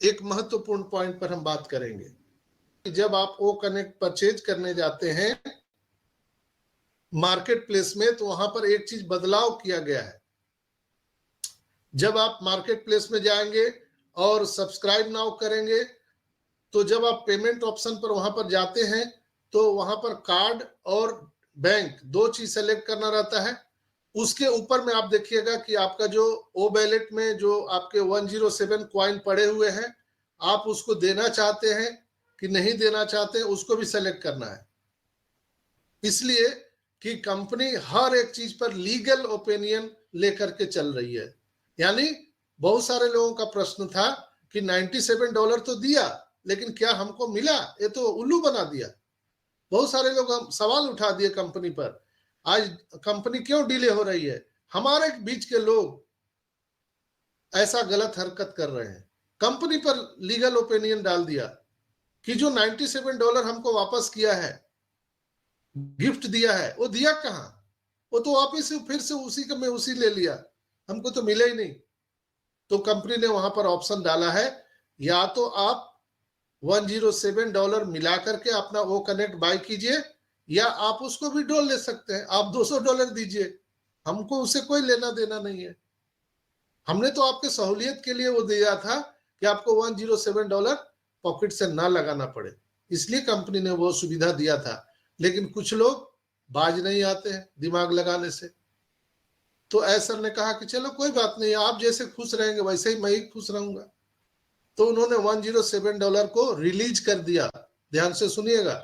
एक महत्वपूर्ण पॉइंट पर हम बात करेंगे। जब आप ओ कनेक्ट परचेज करने जाते हैं मार्केट प्लेस में, तो वहां पर एक चीज बदलाव किया गया है। जब आप मार्केट प्लेस में जाएंगे और सब्सक्राइब नाउ करेंगे, तो जब आप पेमेंट ऑप्शन पर वहां पर जाते हैं, तो वहां पर कार्ड और बैंक दो चीज सेलेक्ट करना रहता है। उसके ऊपर में आप देखिएगा कि आपका जो ओ वैलेट में जो आपके 107 कॉइन पड़े हुए हैं, आप उसको देना चाहते हैं कि नहीं देना चाहते हैं, उसको भी सेलेक्ट करना है। इसलिए कि कंपनी हर एक चीज पर लीगल ओपिनियन लेकर के चल रही है। यानी बहुत सारे लोगों का प्रश्न था कि $97 तो दिया, लेकिन क्या हमको मिला? ये तो उल्लू बना दिया। बहुत सारे लोग सवाल उठा दिए कंपनी पर। आज कंपनी क्यों डिले हो रही है? हमारे बीच के लोग ऐसा गलत हरकत कर रहे हैं। कंपनी पर लीगल ओपिनियन डाल दिया कि जो $97 हमको वापस किया है, गिफ्ट दिया है, वो दिया कहां? वो तो वापिस फिर से उसी का में उसी ले लिया, हमको तो मिला ही नहीं। तो कंपनी ने वहां पर ऑप्शन डाला है, या तो आप $107 मिला करके अपना वो कनेक्ट बाय कीजिए, या आप उसको भी डॉल ले सकते हैं। आप $200 दीजिए, हमको उससे कोई लेना देना नहीं है। हमने तो आपके सहूलियत के लिए वो दिया था कि आपको $107 पॉकेट से ना लगाना पड़े, इसलिए कंपनी ने वो सुविधा दिया था। लेकिन कुछ लोग बाज नहीं आते हैं दिमाग लगाने से। तो ऐसर ने कहा कि चलो कोई बात नहीं, आप जैसे खुश रहेंगे वैसे ही मैं ही खुश रहूंगा। तो उन्होंने $107 को रिलीज कर दिया। ध्यान से सुनिएगा,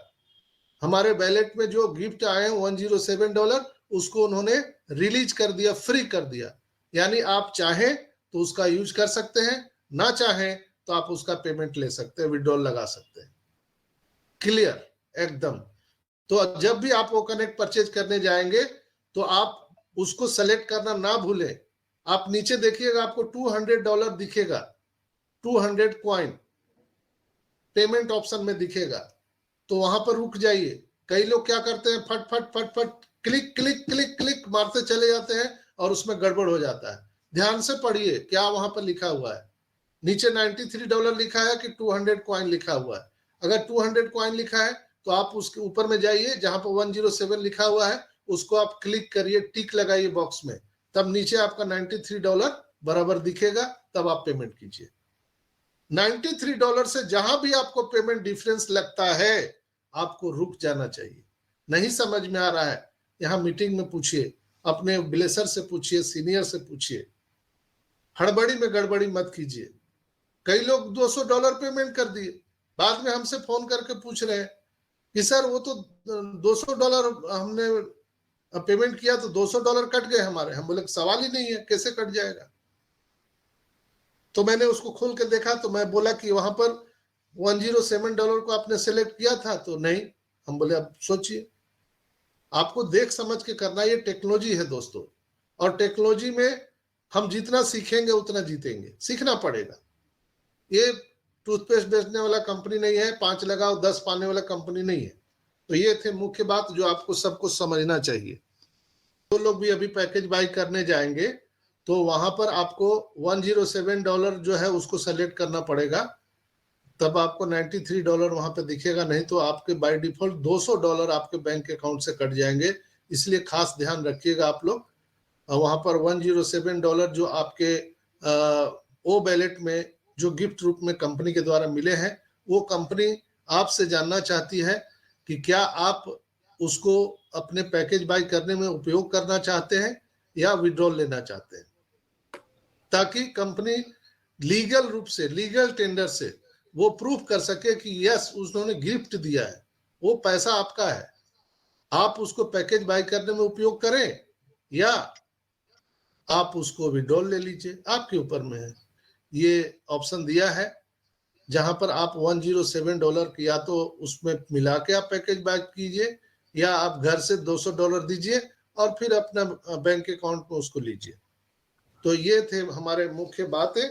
हमारे वैलेट में जो गिफ्ट आए हैं $107, उसको उन्होंने रिलीज कर दिया, फ्री कर दिया। यानी आप चाहें तो उसका यूज कर सकते हैं, ना चाहें तो आप उसका पेमेंट ले सकते हैं, विड्रॉल लगा सकते हैं। क्लियर एकदम। तो जब भी आप वो कनेक्ट परचेज करने जाएंगे, तो आप उसको सेलेक्ट करना ना भूलें। आप नीचे देखिएगा, आपको $200 दिखेगा, 200 कॉइन पेमेंट ऑप्शन में दिखेगा। तो वहां पर रुक जाइए। कई लोग क्या करते हैं, फट फट फट फट क्लिक क्लिक क्लिक क्लिक मारते चले जाते हैं और उसमें गड़बड़ हो जाता है। ध्यान से पढ़िए क्या वहां पर लिखा हुआ है। नीचे $93 लिखा है कि 200 कॉइन लिखा हुआ है? अगर 200 कॉइन लिखा है तो आप उसके ऊपर में जाइए, जहां पर 107 लिखा हुआ है उसको आप क्लिक करिए, टिक लगाइए बॉक्स में, तब नीचे आपका $93 बराबर दिखेगा, तब आप पेमेंट कीजिए। $93 से जहां भी आपको पेमेंट डिफरेंस लगता है, आपको रुक जाना चाहिए। नहीं समझ में आ रहा है, यहां मीटिंग में पूछिए, अपने ब्लेसर से पूछिए, सीनियर से पूछिए। हड़बड़ी में गड़बड़ी मत कीजिए। कई लोग $200 पेमेंट कर दिए, बाद में हमसे फोन करके पूछ रहे हैं कि सर वो तो $200 हमने पेमेंट किया तो $200 कट गए हमारे। हम बोले सवाल ही नहीं है, कैसे कट जाएगा? तो मैंने उसको खोल के देखा, तो मैं बोला कि वहां पर $107 को आपने सेलेक्ट किया था, तो नहीं। हम बोले अब सोचिए, आपको देख समझ के करना। ये टेक्नोलॉजी है दोस्तों, और टेक्नोलॉजी में हम जितना सीखेंगे उतना जीतेंगे। सीखना पड़ेगा। ये टूथपेस्ट बेचने वाला कंपनी नहीं है, 5 लगाओ 10 पाने वाला कंपनी नहीं है। तो ये थे मुख्य बात जो आपको सबको समझना चाहिए। तो लोग भी अभी पैकेज बाई करने जाएंगे, तो वहां पर आपको $107 जो है उसको सेलेक्ट करना पड़ेगा, तब आपको $93 वहां पे दिखेगा। नहीं तो आपके बाय डिफॉल्ट $200 आपके बैंक अकाउंट से कट जाएंगे। इसलिए खास ध्यान रखिएगा आप लोग। वहां पर $107 जो आपके ओ बैलेट में जो गिफ्ट रूप में कंपनी के द्वारा मिले हैं, वो कंपनी आपसे जानना चाहती है कि क्या आप उसको अपने पैकेज बाय करने में उपयोग करना चाहते हैं या विड्रॉल लेना चाहते हैं, ताकि कंपनी लीगल रूप से, लीगल टेंडर से वो प्रूफ कर सके कि यस उन्होंने गिफ्ट दिया है, वो पैसा आपका है। आप उसको पैकेज बाय करने में उपयोग करें या आप उसको विड्रॉल ले लीजिए, आपके ऊपर में है। ये ऑप्शन दिया है जहां पर आप $107 या तो उसमें मिला के आप पैकेज बाय कीजिए, या आप घर से $200 दीजिए और फिर अपना बैंक अकाउंट में उसको लीजिए। तो ये थे हमारे मुख्य बातें।